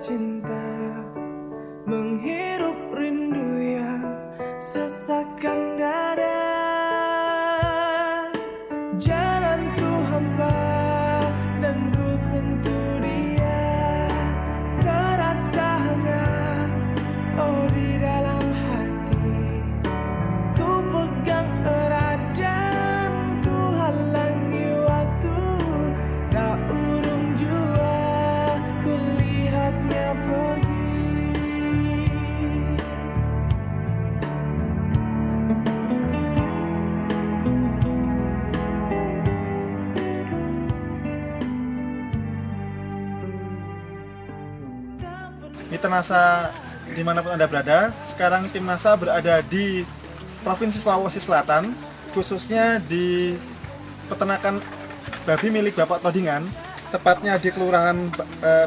cinta, menghirup rindu yang sesakkan dada. Jalanku hampa dan ku sentuh dia, terasa hangat oh di dalam hati. Ku pegang erat dan ku halangi waktu, tak urung jua ku lihatnya pergi. Mitra NASA dimanapun Anda berada, sekarang tim NASA berada di Provinsi Sulawesi Selatan, khususnya di peternakan babi milik Bapak Todingan, tepatnya di Kelurahan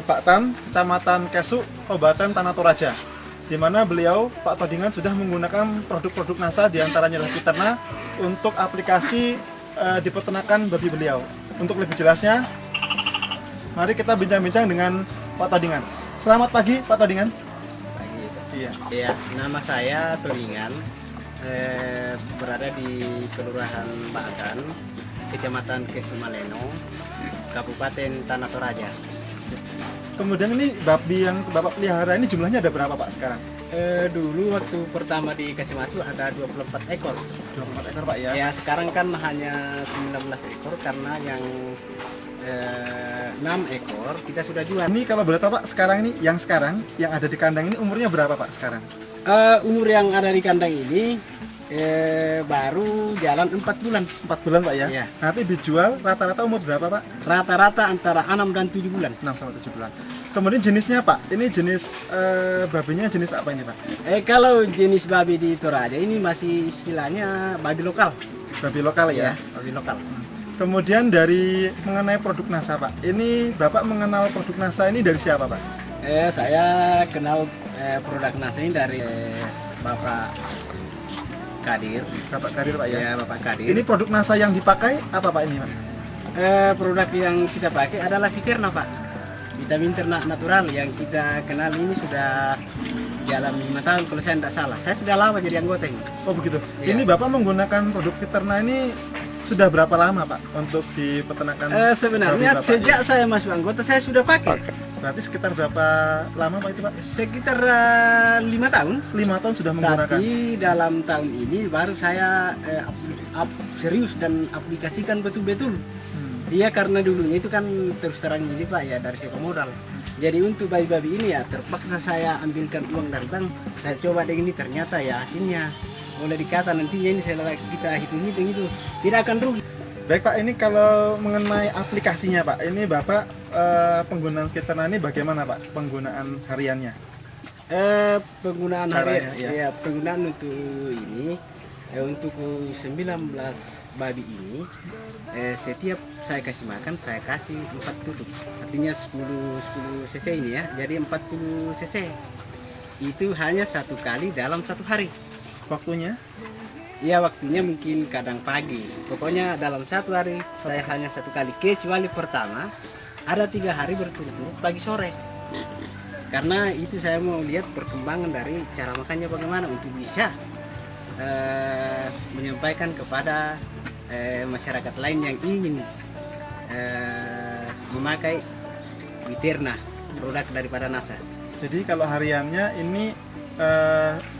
Baktan, Kecamatan Kesuk, Kabupaten Tanah Toraja, di mana beliau, Pak Todingan, sudah menggunakan produk-produk NASA, diantaranya adalah Fiterna, untuk aplikasi di peternakan babi beliau. Untuk lebih jelasnya, mari kita bincang-bincang dengan Pak Todingan. Selamat pagi, Pak Todingan. Pagi. Iya. Iya, nama saya Todingan, berada di Kelurahan Baktan, Kecamatan Kesumaleno, Kabupaten Tanah Toraja. Kemudian ini babi yang Bapak pelihara ini jumlahnya ada berapa, Pak, sekarang? Dulu waktu pertama dikasih masuk ada 24 ekor. 24 ekor, Pak, ya? Ya, sekarang kan hanya 19 ekor karena yang 6 ekor kita sudah jual. Ini kalau boleh tahu, Pak, sekarang yang ada di kandang ini umurnya berapa, Pak, sekarang? Umur yang ada di kandang ini baru jalan 4 bulan. 4 bulan, Pak, ya? Iya. Nanti dijual rata-rata umur berapa, Pak? Rata-rata antara 6 dan 7 bulan. 6 sampai 7 bulan. Kemudian jenisnya, Pak, ini jenis babinya jenis apa ini, Pak? Kalau jenis babi di Toraja ini masih istilahnya babi lokal. Babi lokal, ya? Babi lokal. Kemudian dari mengenai produk NASA, Pak, ini Bapak mengenal produk NASA ini dari siapa, Pak? Saya kenal produk NASA ini dari Bapak Kadir. Bapak Kadir, Pak, ya? Ya, Bapak Kadir. Ini produk NASA yang dipakai apa, Pak, ini, Pak? Produk yang kita pakai adalah Fiterna, Pak. Vitamin ternak natural yang kita kenal ini sudah dalam 5 tahun kalau saya tidak salah. Saya sudah lama jadi anggota ini. Oh, begitu. Iya. Ini Bapak menggunakan produk Fiterna ini sudah berapa lama, Pak, untuk di peternakan? Sebenarnya babi, Bapak, sejak saya masuk anggota saya sudah pakai. Berarti sekitar berapa lama, Pak, itu, Pak? Sekitar 5 tahun. 5 tahun sudah menggunakan. Tapi dalam tahun ini baru saya serius dan aplikasikan betul-betul. Iya, karena dulunya itu kan terus terang ini, Pak, ya dari sewa modal. Jadi untuk babi-babi ini ya terpaksa saya ambilkan uang dari bank. Saya coba dengan ini, ternyata ya akhirnya boleh dikata nantinya ini kita hitung-hitung itu tidak akan rugi. Baik, Pak, ini kalau mengenai aplikasinya, Pak, ini Bapak penggunaan Fiterna ini bagaimana, Pak, penggunaan hariannya? Penggunaan Caranya, harian, ya penggunaan untuk ini untuk 19 babi ini setiap saya kasih makan saya kasih 4 tutup, artinya 10 cc ini ya, jadi 40 cc itu hanya 1 kali dalam 1 hari. Waktunya? Ya, waktunya mungkin kadang pagi, pokoknya dalam 1 hari saya hanya 1 kali, kecuali pertama ada 3 hari berturut-turut pagi sore, karena itu saya mau lihat perkembangan dari cara makannya bagaimana untuk bisa menyampaikan kepada masyarakat lain yang ingin memakai Fiterna, produk daripada NASA. Jadi kalau hariannya ini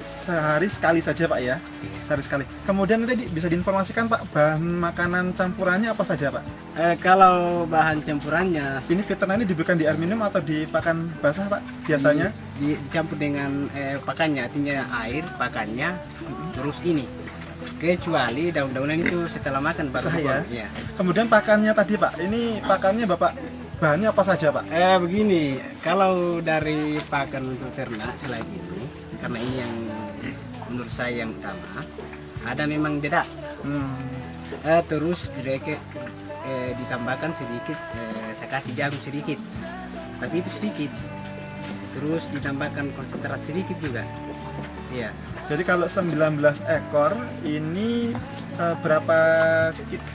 sehari sekali saja, Pak, ya? Sehari sekali. Kemudian nanti bisa diinformasikan, Pak, bahan makanan campurannya apa saja, Pak? Kalau bahan campurannya Ini Fiterna ini diberikan di air minum atau di pakan basah, Pak, biasanya? dicampur dengan pakannya, artinya air, pakannya, terus ini. Kecuali daun-daunan itu setelah makan baru Basah, ya? ya. Kemudian pakannya tadi, Pak, ini pakannya Bapak bahannya apa saja, Pak? Begini, kalau dari pakan untuk ternak selain itu, karena ini yang menurut saya yang utama, ada memang dedak. Terus ditambahkan sedikit, saya kasih jagung sedikit, tapi itu sedikit. Terus ditambahkan konsentrat sedikit juga. Iya. Jadi kalau 19 ekor ini berapa,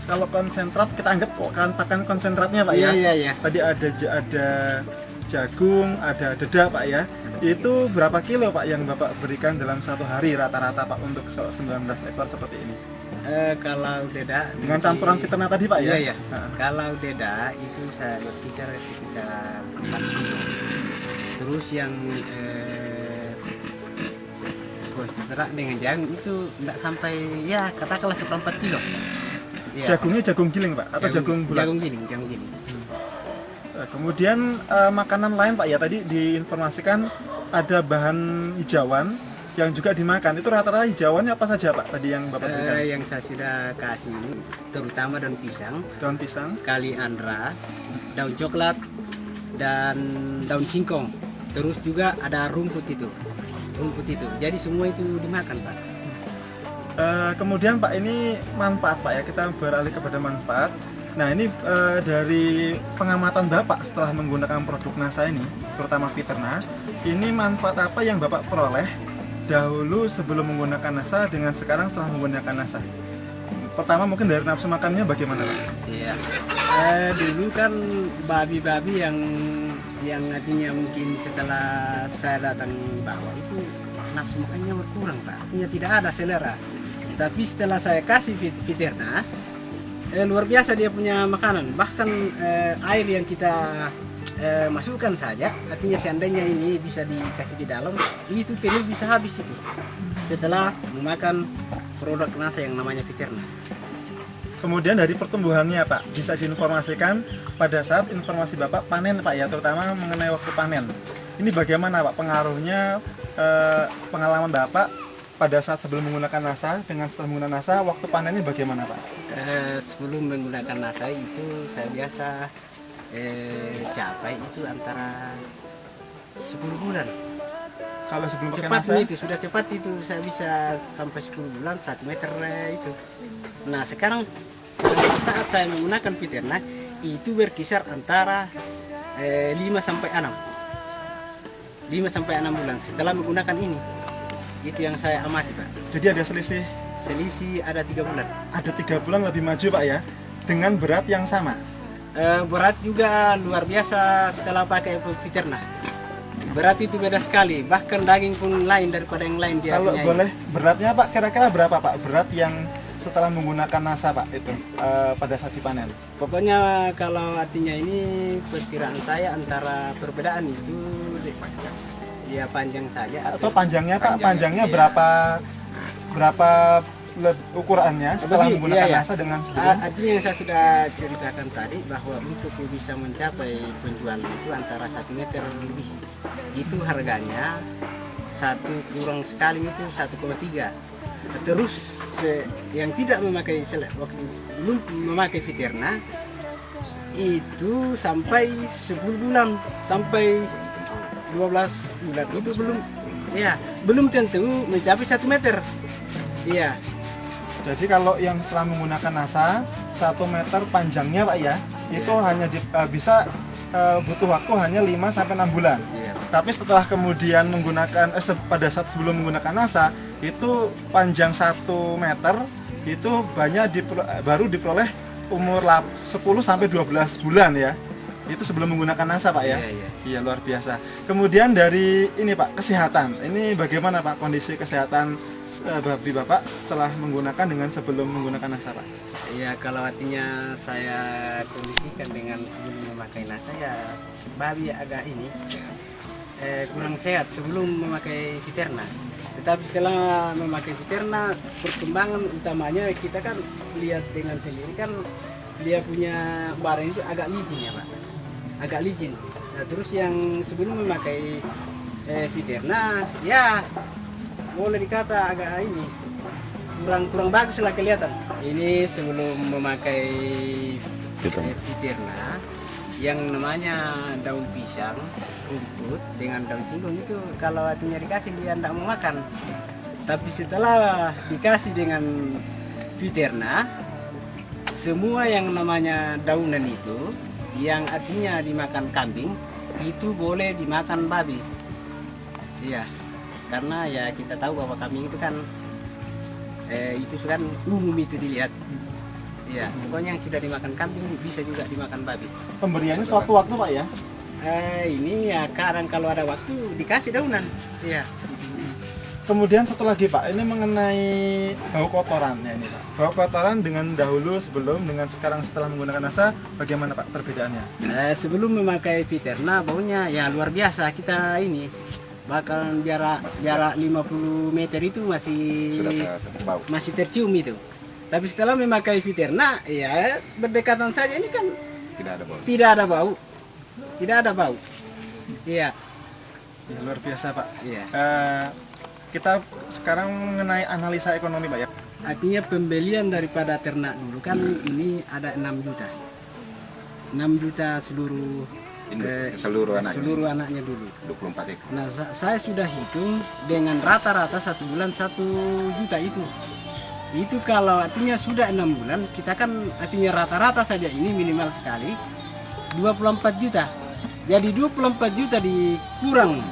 kalau konsentrat kita anggap kan pakan konsentratnya, Pak, ya? Iya. Tadi ada jagung, ada dedak Pak ya. Itu berapa kilo Pak yang Bapak berikan dalam satu hari rata-rata Pak untuk 19 ekor seperti ini? Kalau dedak Dengan campuran Fiterna tadi Pak ya? Iya, iya. Kalau dedak itu saya berkisar sekitar 4 kilo. Terus yang konsentrat dengan jagung itu tidak sampai ya katakanlah 1/4 kilo. Ya. Jagungnya jagung giling Pak? Atau jagung bulat? Jagung giling, jagung giling. Kemudian makanan lain Pak ya, tadi diinformasikan ada bahan hijauan yang juga dimakan. Itu rata-rata hijauannya apa saja Pak tadi yang Bapak berikan? Yang saya sudah kasih ini terutama daun pisang, kaliandra, daun coklat, dan daun singkong. Terus juga ada rumput itu. Jadi semua itu dimakan Pak. Kemudian Pak, ini manfaat Pak ya, kita beralih kepada manfaat. Nah ini dari pengamatan Bapak setelah menggunakan produk NASA ini, terutama Fiterna, ini manfaat apa yang Bapak peroleh dahulu sebelum menggunakan NASA dengan sekarang setelah menggunakan NASA? Pertama mungkin dari nafsu makannya bagaimana Pak? Iya, dulu kan babi-babi yang artinya mungkin setelah saya datang bawah itu nafsu makannya berkurang Pak, artinya tidak ada selera. Tapi setelah saya kasih Fiterna, luar biasa dia punya makanan. Bahkan air yang kita masukkan saja, artinya seandainya ini bisa dikasih di dalam, itu penuh bisa habis itu. Setelah memakan produk NASA yang namanya Fiterna. Kemudian dari pertumbuhannya Pak, bisa diinformasikan pada saat informasi Bapak panen Pak ya, terutama mengenai waktu panen. Ini bagaimana Pak pengaruhnya pengalaman Bapak pada saat sebelum menggunakan NASA dengan setelah menggunakan NASA, waktu panennya bagaimana Pak? Sebelum menggunakan NASA itu saya biasa capai itu antara 10 bulan. Kalau sebelum pakai Cepat NASA? itu, sudah cepat itu saya bisa sampai 10 bulan 1 meter itu. Nah sekarang saat saya menggunakan Fiterna itu berkisar antara 5 sampai 6 bulan setelah menggunakan ini. Itu yang saya amati Pak. Jadi ada selisih ada 3 bulan. Ada 3 bulan lebih maju Pak ya, dengan berat yang sama. Berat juga luar biasa setelah pakai Fiterna. Berat itu beda sekali, bahkan daging pun lain daripada yang lain dia. Kalau boleh beratnya Pak, kira-kira berapa Pak berat yang setelah menggunakan NASA Pak itu pada saat dipanen? Pokoknya kalau artinya ini perkiraan saya antara perbedaan itu ya panjang saja. Atau panjangnya Pak, panjangnya iya. berapa ukurannya setelah menggunakan iya. NASA dengan sebelum? Artinya yang saya sudah ceritakan tadi bahwa untuk bisa mencapai penjualan itu antara 1 meter lebih. Itu harganya kurang sekali itu 1,3. Terus yang tidak memakai waktu belum memakai Fiterna itu sampai 10 bulan sampai 12 bulan itu belum tentu mencapai 1 meter. Iya. Jadi kalau yang setelah menggunakan NASA 1 meter panjangnya Pak ya, itu hanya bisa butuh waktu hanya 5 sampai 6 bulan. Iya. Tapi setelah kemudian menggunakan pada saat sebelum menggunakan NASA itu panjang 1 meter itu baru diperoleh umur 10 sampai 12 bulan ya. Itu sebelum menggunakan NASA Pak ya? Iya luar biasa. Kemudian dari ini Pak, kesehatan. Ini bagaimana Pak kondisi kesehatan babi Bapak setelah menggunakan dengan sebelum menggunakan NASA Pak? Iya kalau artinya saya kondisikan dengan sebelum memakai NASA ya babi agak ini kurang sehat sebelum memakai Fiterna. Tetapi setelah memakai Fiterna perkembangan utamanya kita kan lihat dengan sendiri kan dia punya barang itu agak licin ya Pak. Agak licin. Nah, terus yang sebelum memakai Fiterna ya boleh dikata agak ini kurang bagus lah kelihatan. Ini sebelum memakai Fiterna yang namanya daun pisang, rumput dengan daun singkong itu kalau artinya dikasih dia tidak mau makan. Tapi setelah dikasih dengan Fiterna semua yang namanya daunan itu yang artinya dimakan kambing itu boleh dimakan babi. Iya, karena ya kita tahu bahwa kambing itu kan itu kan umum itu dilihat. Iya, pokoknya yang sudah dimakan kambing bisa juga dimakan babi. Pemberiannya suatu waktu Pak ya? Ini ya kadang kalau ada waktu dikasih daunan. Iya. Kemudian satu lagi Pak, ini mengenai bau kotorannya ini Pak. Bau kotoran dengan dahulu sebelum dengan sekarang setelah menggunakan NASA, bagaimana Pak perbedaannya? Sebelum memakai Viterna baunya ya luar biasa. Kita ini bahkan jarak 50 meter itu masih tercium itu. Tapi setelah memakai Viterna ya berdekatan saja ini kan tidak ada bau. Tidak ada bau. Iya. Ya, luar biasa Pak. Iya. Kita sekarang mengenai analisa ekonomi Pak ya. Artinya pembelian daripada ternak dulu kan ini ada 6 juta. 6 juta seluruh anaknya dulu. 24 ekor. Nah, saya sudah hitung dengan rata-rata 1 bulan 1 juta itu. Itu kalau artinya sudah 6 bulan, kita kan artinya rata-rata saja ini minimal sekali 24 juta. Jadi 24 juta dikurang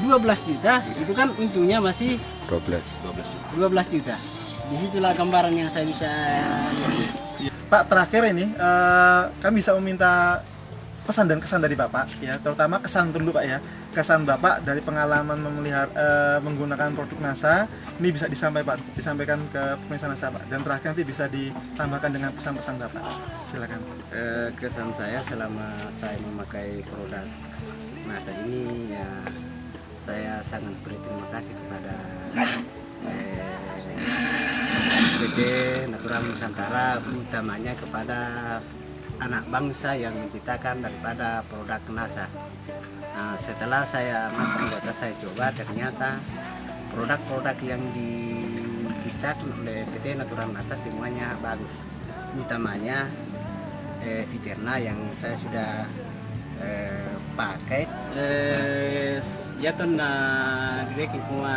12 juta, itu kan untungnya masih 12 juta. Disitulah gambaran yang saya bisa lihat. Pak, terakhir ini kami bisa meminta pesan dan kesan dari Bapak ya, terutama kesan dulu Pak ya. Kesan Bapak dari pengalaman menggunakan produk NASA ini bisa disampaikan ke pemirsa NASA Pak, dan terakhir nanti bisa ditambahkan dengan pesan-pesan Bapak. Silakan. Kesan saya selama saya memakai produk NASA ini ya, saya sangat berterima kasih kepada PT Natural Nusantara, utamanya kepada anak bangsa yang menciptakan daripada produk NASA. Nah, setelah saya masuk anggota, saya coba, ternyata produk-produk yang diciptakan oleh PT Natural NASA semuanya bagus, utamanya Viterna yang saya sudah pakai. Ya tuh direk kuma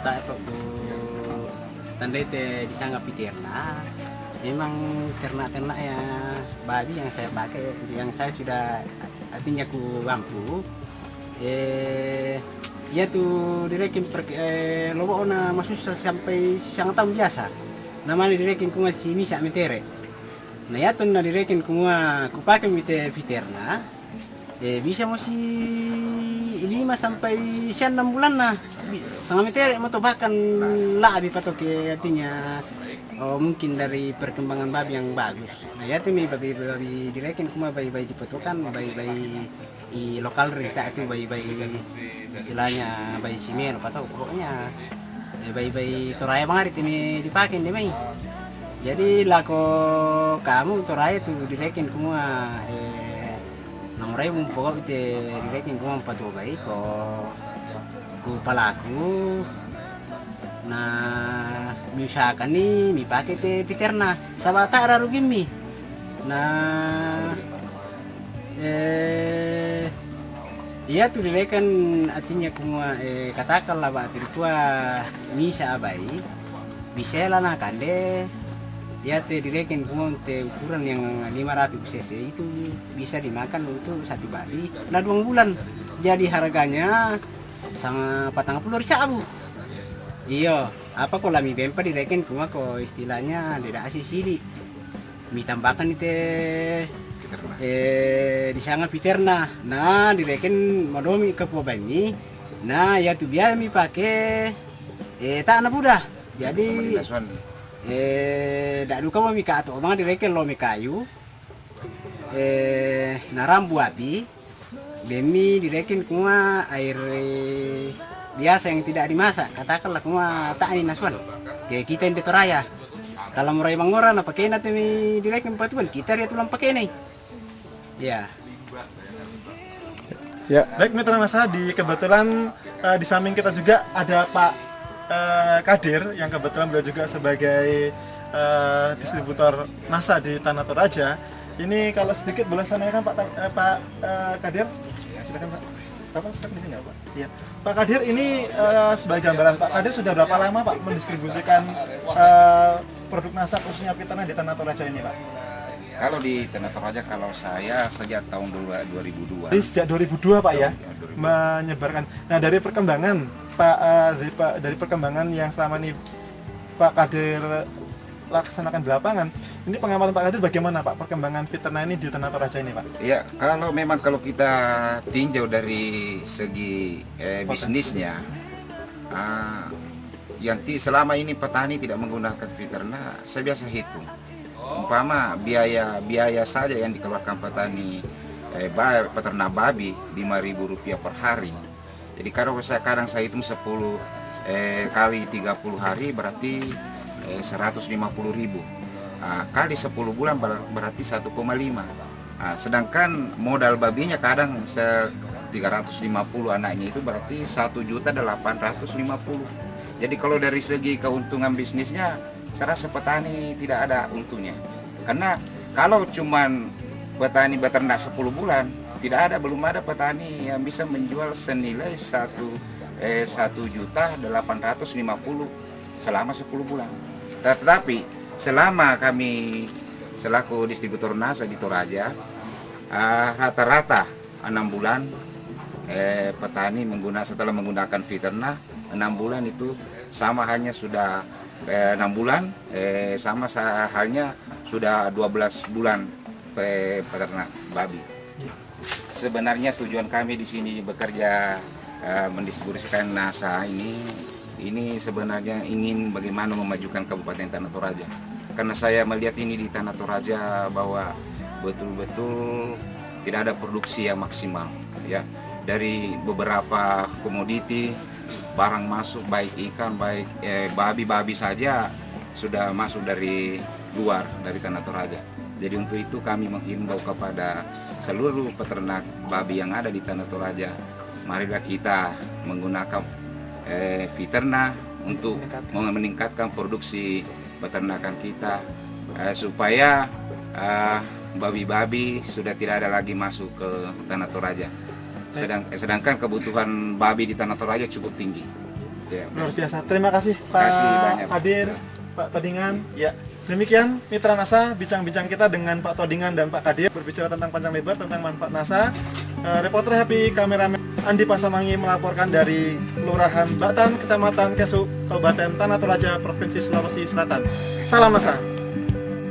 tak perlu tanda itu disanggap Viterna. Memang ternak-ternak ya Bali yang saya pakai, yang saya sudah artinya ku mampu. Ya tuh direkin lobo ona masuk sampai sangat tahun biasa. Namanya direkin ku masih bisa metere. Nah ya tuh direkin ku pakai Viterna. Bisa masih 5 sampai 6 bulan nah. Sama metere atau bahkan lebih patok artinya. Mungkin dari perkembangan babi yang bagus. Nah ya tuh babi direkin kuma bayi-bayi dipotokan, bayi-bayi di lokal rita itu bayi-bayi istilahnya bayi simen apa tahu pokoknya bayi-bayi toraya banget ini dipakai nih mai. Jadi lako kamu toraya tuh direkin kuma 6.000 pokok itu direkin kuma 4 bayi ku palaku. Nah, misalkan nih, mi pakai te Viterna, sabata ada rugi mi. Nah, iya tuh direkan artinya kumua katakanlah pak tirtua misa abai, bisa lah nak kande. Ya te direkan kumua te ukuran yang 500 cc itu bisa dimakan untuk 1 babi, nah 2 bulan. Jadi harganya sama 40 ribu. Iya, apa kok lami bempa direken kuma kok istilahnya tidak asih sili. Mi tambahkan itu disanga Viterna. Nah, direken madomi ke pobami. Nah, ya tuh biar mi pakai tak anak muda. Jadi dak duka mau mi ka atau bang direken lo mi kayu. Narambu api. Bemi direken kuma air biasa yang tidak dimasak, katakanlah kuma tak ini nasuan kayak kita yang di Toraya kalau murai mangora na pakai nanti direk empatuan kita dia tulang pakai nih ya. Ya baik mitra NASA, di kebetulan di samping kita juga ada Pak Kadir yang kebetulan beliau juga sebagai distributor NASA di Tanah Toraja. Ini kalau sedikit boleh saya tanyakan Pak Kadir, silakan Pak. Kapan sekarang di sini ya Pak? Iya. Pak Kadir, ini sebagai gambaran, Pak Kadir sudah berapa lama Pak mendistribusikan produk NASA khususnya Viterna di Tanah Toraja ini Pak? Kalau di Tanah Toraja, kalau saya sejak tahun 2002. Jadi sejak 2002 Pak ya, menyebarkan. Nah dari perkembangan Pak, dari perkembangan yang selama ini Pak Kadir dilaksanakan di lapangan. Ini pengamatan Pak Kadir bagaimana Pak perkembangan peternak ini di Tanah Toraja ini Pak? Ya, kalau kita tinjau dari segi bisnisnya, selama ini petani tidak menggunakan peternak, saya biasa hitung. Umpama biaya saja yang dikeluarkan petani peternak babi Rp5.000 per hari. Jadi kalau kadang saya hitung 10 kali 30 hari berarti 150.000. Kali 10 bulan berarti 1,5. Sedangkan modal babinya kadang 350 anaknya itu berarti 1.850.000. Jadi kalau dari segi keuntungan bisnisnya, saya rasa petani tidak ada untungnya. Karena kalau cuman petani beternak 10 bulan, belum ada petani yang bisa menjual senilai 1.850.000 selama 10 bulan. Tetapi selama kami selaku distributor NASA di Toraja, rata-rata 6 bulan petani setelah menggunakan peternak 6 bulan itu sama halnya sudah 6 bulan sama halnya sudah 12 bulan peternak babi. Sebenarnya tujuan kami di sini bekerja mendistribusikan NASA ini sebenarnya ingin bagaimana memajukan Kabupaten Tanah Toraja. Karena saya melihat ini di Tanah Toraja bahwa betul-betul tidak ada produksi yang maksimal ya. Dari beberapa komoditi barang masuk baik ikan baik babi saja sudah masuk dari luar dari Tanah Toraja. Jadi untuk itu kami menghimbau kepada seluruh peternak babi yang ada di Tanah Toraja, marilah kita menggunakan peternak untuk meningkatkan produksi peternakan kita supaya babi-babi sudah tidak ada lagi masuk ke Tanah Toraja. Sedangkan kebutuhan babi di Tanah Toraja cukup tinggi. Ya, luar biasa. Terima kasih Pak Kadir, Pak Todingan. Ya, demikian Mitra NASA bincang-bincang kita dengan Pak Todingan dan Pak Kadir berbicara tentang panjang lebar tentang manfaat NASA. Reporter Happy, kameramen Andi Pasamangi melaporkan dari Kelurahan Batan, Kecamatan Kesu, Kabupaten Tanah Toraja, Provinsi Sulawesi Selatan. Salam NASA.